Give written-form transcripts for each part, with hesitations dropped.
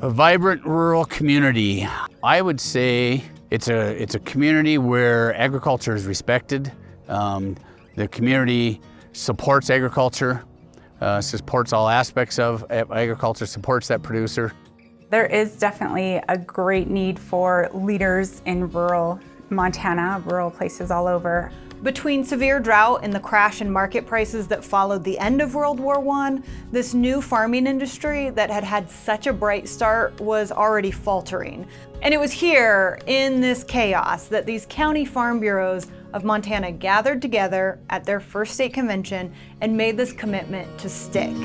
A vibrant rural community. I would say it's a community where agriculture is respected. The community supports agriculture, supports all aspects of agriculture, supports that producer. There is definitely a great need for leaders in rural Montana, rural places all over. Between severe drought and the crash in market prices that followed the end of World War I, this new farming industry that had had such a bright start was already faltering. And it was here, in this chaos, that these county farm bureaus of Montana gathered together at their first state convention and made this commitment to stick.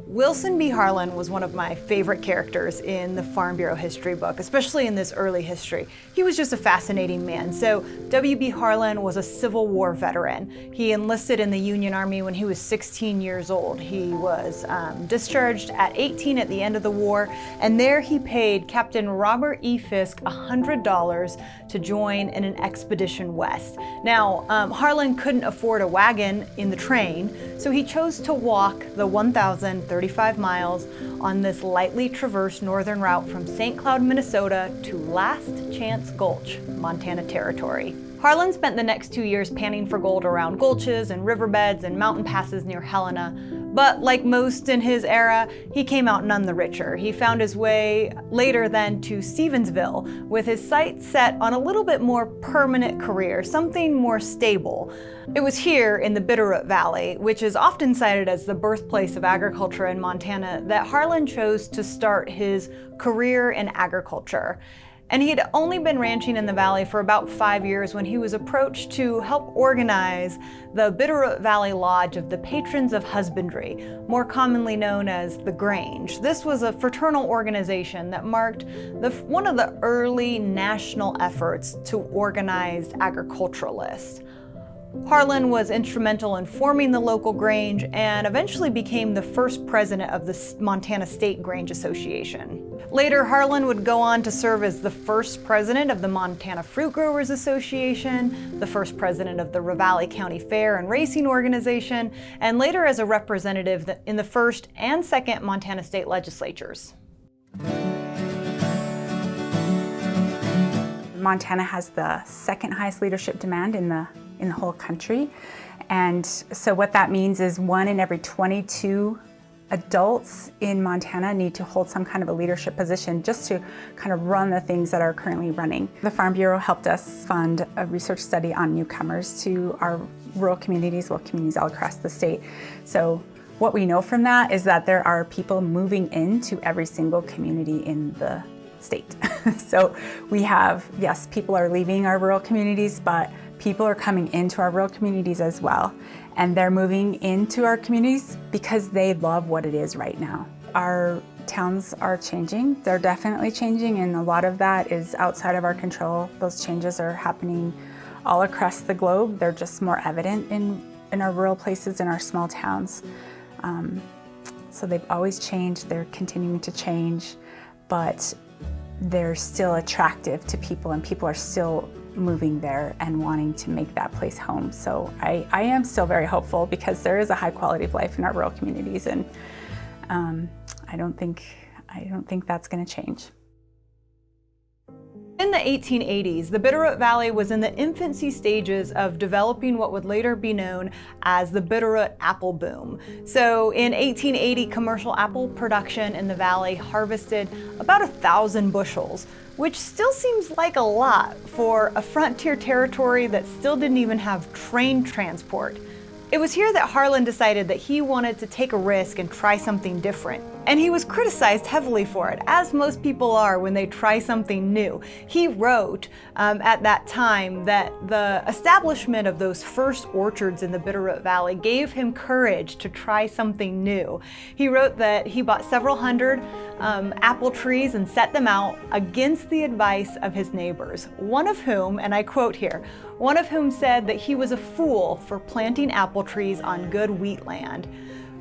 Wilson B. Harlan was one of my favorite characters in the Farm Bureau history book, especially in this early history. He was just a fascinating man. So W.B. Harlan was a Civil War veteran. He enlisted in the Union Army when he was 16 years old. He was discharged at 18 at the end of the war, and there he paid Captain Robert E. Fisk $100 to join in an expedition west. Now, Harlan couldn't afford a wagon in the train, so he chose to walk the 1,035 miles on this lightly traversed northern route from St. Cloud, Minnesota to Last Chance Gulch, Montana Territory. Harlan spent the next 2 years panning for gold around gulches and riverbeds and mountain passes near Helena. But like most in his era, he came out none the richer. He found his way later then to Stevensville, with his sights set on a little bit more permanent career, something more stable. It was here in the Bitterroot Valley, which is often cited as the birthplace of agriculture in Montana, that Harlan chose to start his career in agriculture. And he had only been ranching in the valley for about 5 years when he was approached to help organize the Bitterroot Valley Lodge of the Patrons of Husbandry, more commonly known as the Grange. This was a fraternal organization that marked one of the early national efforts to organize agriculturalists. Harlan was instrumental in forming the local Grange and eventually became the first president of the Montana State Grange Association. Later, Harlan would go on to serve as the first president of the Montana Fruit Growers Association, the first president of the Ravalli County Fair and Racing Organization, and later as a representative in the first and second Montana state legislatures. Montana has the second highest leadership demand in the whole country. And so what that means is 1 in every 22 adults in Montana need to hold some kind of a leadership position just to kind of run the things that are currently running. The Farm Bureau helped us fund a research study on newcomers to our rural communities, communities all across the state. So what we know from that is that there are people moving into every single community in the state. So we have, yes, people are leaving our rural communities, but people are coming into our rural communities as well. And they're moving into our communities because they love what it is right now. Our towns are changing. They're definitely changing, and a lot of that is outside of our control. Those changes are happening all across the globe. They're just more evident in our rural places, in our small towns. So they've always changed. They're continuing to change, but they're still attractive to people, and people are still moving there and wanting to make that place home. So I am still very hopeful because there is a high quality of life in our rural communities, and I don't think that's going to change. In the 1880s, the Bitterroot Valley was in the infancy stages of developing what would later be known as the Bitterroot apple boom. So in 1880, commercial apple production in the valley harvested about 1,000 bushels, which still seems like a lot for a frontier territory that still didn't even have train transport. It was here that Harlan decided that he wanted to take a risk and try something different. And he was criticized heavily for it, as most people are when they try something new. He wrote at that time that the establishment of those first orchards in the Bitterroot Valley gave him courage to try something new. He wrote that he bought several hundred apple trees and set them out against the advice of his neighbors, one of whom, and I quote here, one of whom said that he was a fool for planting apple trees on good wheat land.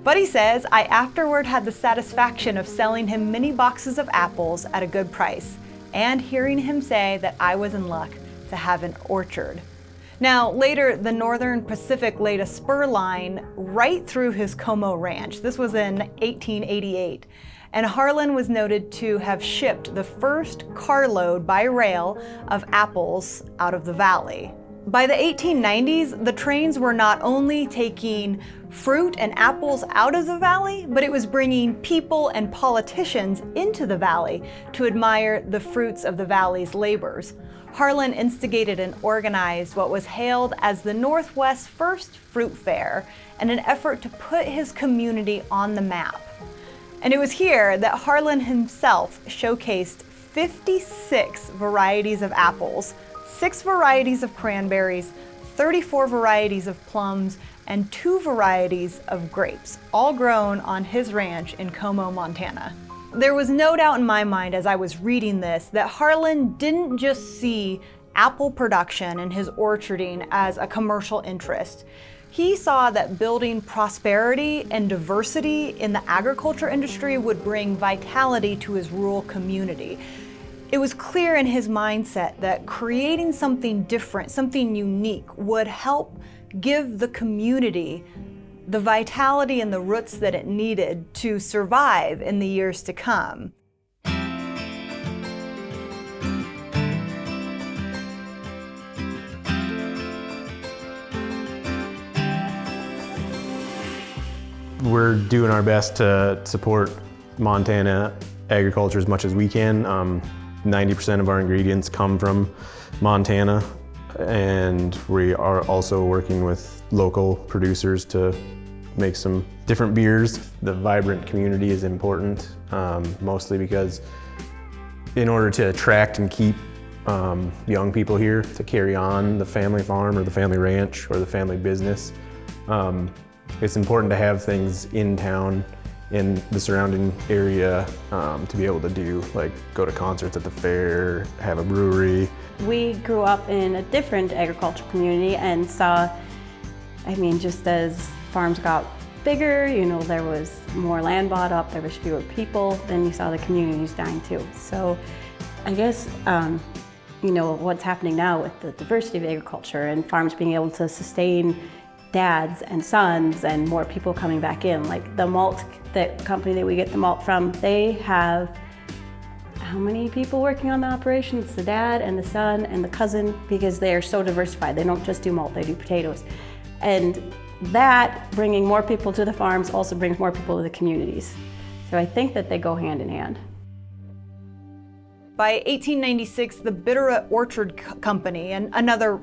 Buddy says, I afterward had the satisfaction of selling him many boxes of apples at a good price, and hearing him say that I was in luck to have an orchard. Now, later, the Northern Pacific laid a spur line right through his Como ranch. This was in 1888. And Harlan was noted to have shipped the first carload by rail of apples out of the valley. By the 1890s, the trains were not only taking fruit and apples out of the valley, but it was bringing people and politicians into the valley to admire the fruits of the valley's labors. Harlan instigated and organized what was hailed as the Northwest's first fruit fair in an effort to put his community on the map. And it was here that Harlan himself showcased 56 varieties of apples, 6 varieties of cranberries, 34 varieties of plums, and 2 varieties of grapes, all grown on his ranch in Como, Montana. There was no doubt in my mind as I was reading this that Harlan didn't just see apple production and his orcharding as a commercial interest. He saw that building prosperity and diversity in the agriculture industry would bring vitality to his rural community. It was clear in his mindset that creating something different, something unique, would help give the community the vitality and the roots that it needed to survive in the years to come. We're doing our best to support Montana agriculture as much as we can. 90% of our ingredients come from Montana, and we are also working with local producers to make some different beers. The vibrant community is important, mostly because in order to attract and keep young people here to carry on the family farm or the family ranch or the family business, it's important to have things in town, in the surrounding area, to be able to do, like go to concerts at the fair, have a brewery. We grew up in a different agricultural community and saw, just as farms got bigger, there was more land bought up, there was fewer people, then you saw the communities dying too. So I guess, what's happening now with the diversity of agriculture and farms being able to sustain dads and sons and more people coming back in, like the malt, the company that we get the malt from, they have how many people working on the operation? It's the dad and the son and the cousin, because they are so diversified. They don't just do malt, they do potatoes. And that, bringing more people to the farms, also brings more people to the communities. So I think that they go hand in hand. By 1896, the Bitterroot Orchard Company, and another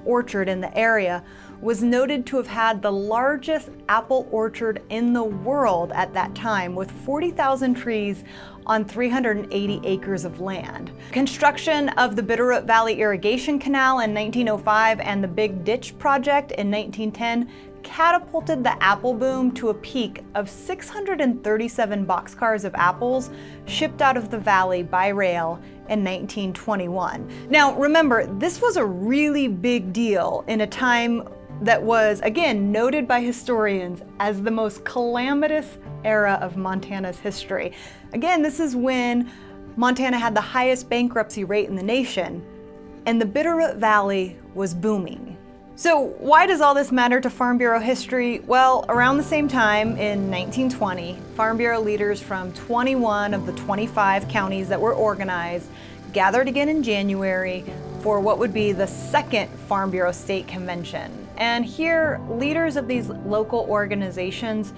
orchard in the area, was noted to have had the largest apple orchard in the world at that time, with 40,000 trees on 380 acres of land. Construction of the Bitterroot Valley Irrigation Canal in 1905 and the Big Ditch Project in 1910 catapulted the apple boom to a peak of 637 boxcars of apples shipped out of the valley by rail in 1921. Now remember, this was a really big deal in a time that was, again, noted by historians as the most calamitous era of Montana's history. Again, this is when Montana had the highest bankruptcy rate in the nation, and the Bitterroot Valley was booming. So why does all this matter to Farm Bureau history? Well, around the same time in 1920, Farm Bureau leaders from 21 of the 25 counties that were organized gathered again in January for what would be the second Farm Bureau State Convention. And here, leaders of these local organizations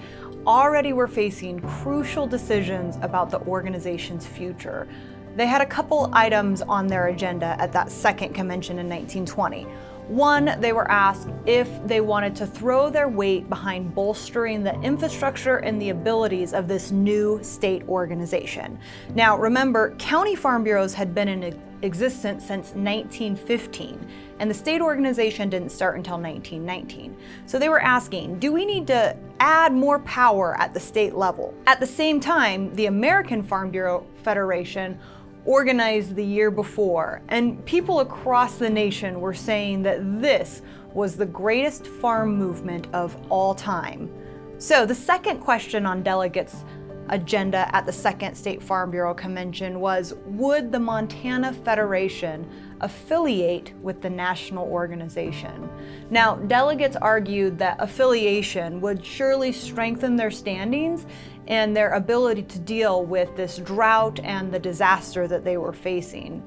already were facing crucial decisions about the organization's future. They had a couple items on their agenda at that second convention in 1920. One, they were asked if they wanted to throw their weight behind bolstering the infrastructure and the abilities of this new state organization. Now remember, county farm bureaus had been in existence since 1915, and the state organization didn't start until 1919. So they were asking, do we need to add more power at the state level? At the same time, the American Farm Bureau Federation organized the year before, and people across the nation were saying that this was the greatest farm movement of all time. So the second question on delegates' agenda at the Second State Farm Bureau Convention was, would the Montana Federation affiliate with the national organization? Now, delegates argued that affiliation would surely strengthen their standings and their ability to deal with this drought and the disaster that they were facing.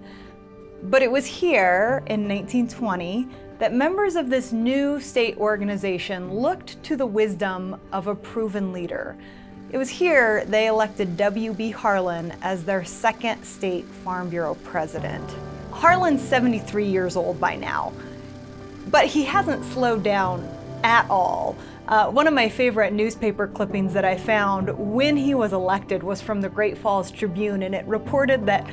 But it was here in 1920 that members of this new state organization looked to the wisdom of a proven leader. It was here they elected B Harlan as their second State Farm Bureau president. Harlan's 73 years old by now, but he hasn't slowed down at all. One of my favorite newspaper clippings that I found when he was elected was from the Great Falls Tribune, and it reported that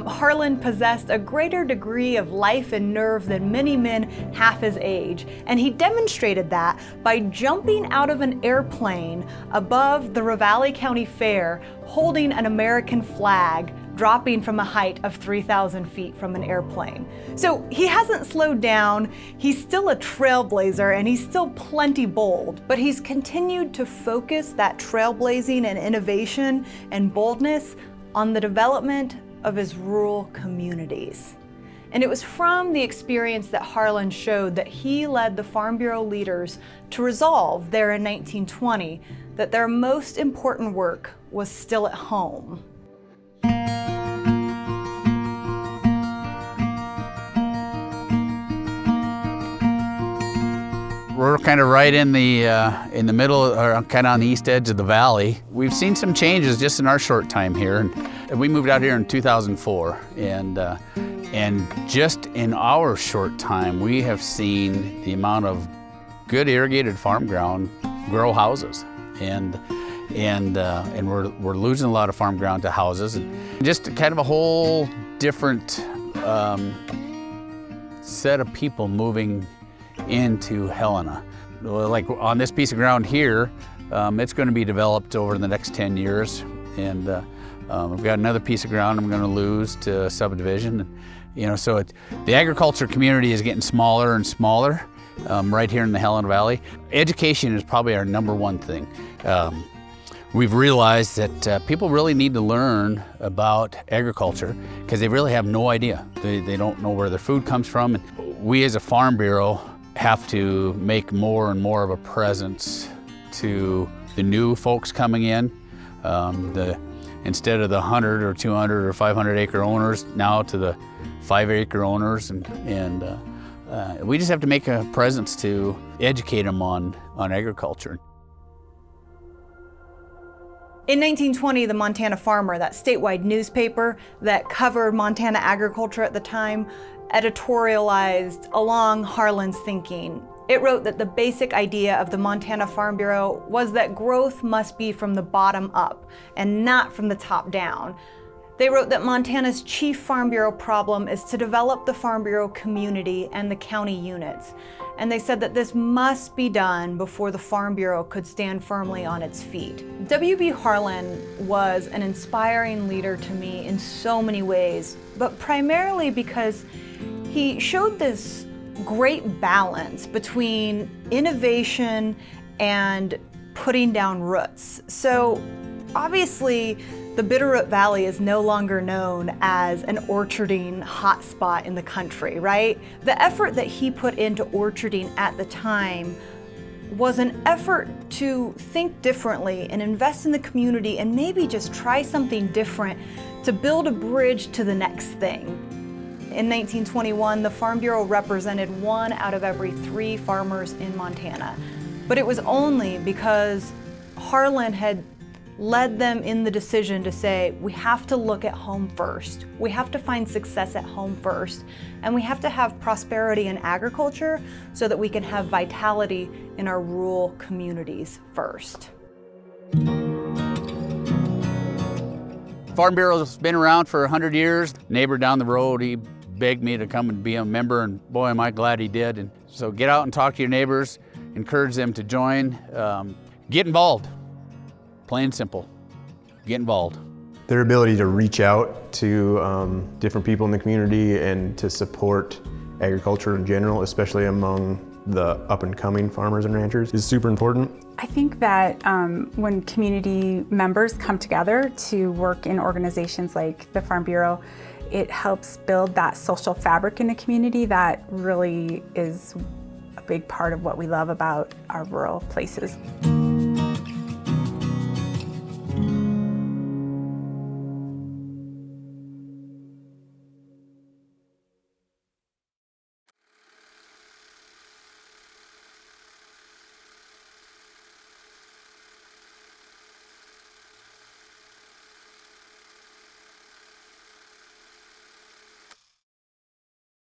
Harlan possessed a greater degree of life and nerve than many men half his age. And he demonstrated that by jumping out of an airplane above the Ravalli County Fair, holding an American flag, dropping from a height of 3,000 feet from an airplane. So he hasn't slowed down, he's still a trailblazer, and he's still plenty bold, but he's continued to focus that trailblazing and innovation and boldness on the development of his rural communities. And it was from the experience that Harlan showed that he led the Farm Bureau leaders to resolve there in 1920 that their most important work was still at home. We're kind of right in the middle, or kind of on the east edge of the valley. We've seen some changes just in our short time here. And we moved out here in 2004, and just in our short time, we have seen the amount of good irrigated farm ground grow houses, and we're losing a lot of farm ground to houses, and just kind of a whole different set of people moving into Helena. Like on this piece of ground here, it's going to be developed over the next 10 years, and we've got another piece of ground I'm going to lose to subdivision. So the agriculture community is getting smaller and smaller right here in the Helena Valley. Education is probably our number one thing. We've realized that people really need to learn about agriculture because they really have no idea. They don't know where their food comes from. And we as a Farm Bureau have to make more and more of a presence to the new folks coming in. Instead of the 100 or 200 or 500 acre owners, now to the 5 acre owners, and we just have to make a presence to educate them on agriculture. In 1920, the Montana Farmer, that statewide newspaper that covered Montana agriculture at the time, editorialized along Harlan's thinking. It wrote that the basic idea of the Montana Farm Bureau was that growth must be from the bottom up and not from the top down. They wrote that Montana's chief Farm Bureau problem is to develop the Farm Bureau community and the county units. And they said that this must be done before the Farm Bureau could stand firmly on its feet. B Harlan was an inspiring leader to me in so many ways, but primarily because he showed this great balance between innovation and putting down roots. So obviously, the Bitterroot Valley is no longer known as an orcharding hotspot in the country, right? The effort that he put into orcharding at the time was an effort to think differently and invest in the community and maybe just try something different to build a bridge to the next thing. In 1921, the Farm Bureau represented 1 out of every 3 farmers in Montana. But it was only because Harlan had led them in the decision to say, we have to look at home first. We have to find success at home first. And we have to have prosperity in agriculture so that we can have vitality in our rural communities first. Farm Bureau's been around for 100 years. Neighbor down the road, he begged me to come and be a member, and boy, am I glad he did. And so get out and talk to your neighbors, encourage them to join, get involved. Plain and simple, get involved. Their ability to reach out to different people in the community and to support agriculture in general, especially among the up-and-coming farmers and ranchers is super important. I think that when community members come together to work in organizations like the Farm Bureau, it helps build that social fabric in a community that really is a big part of what we love about our rural places.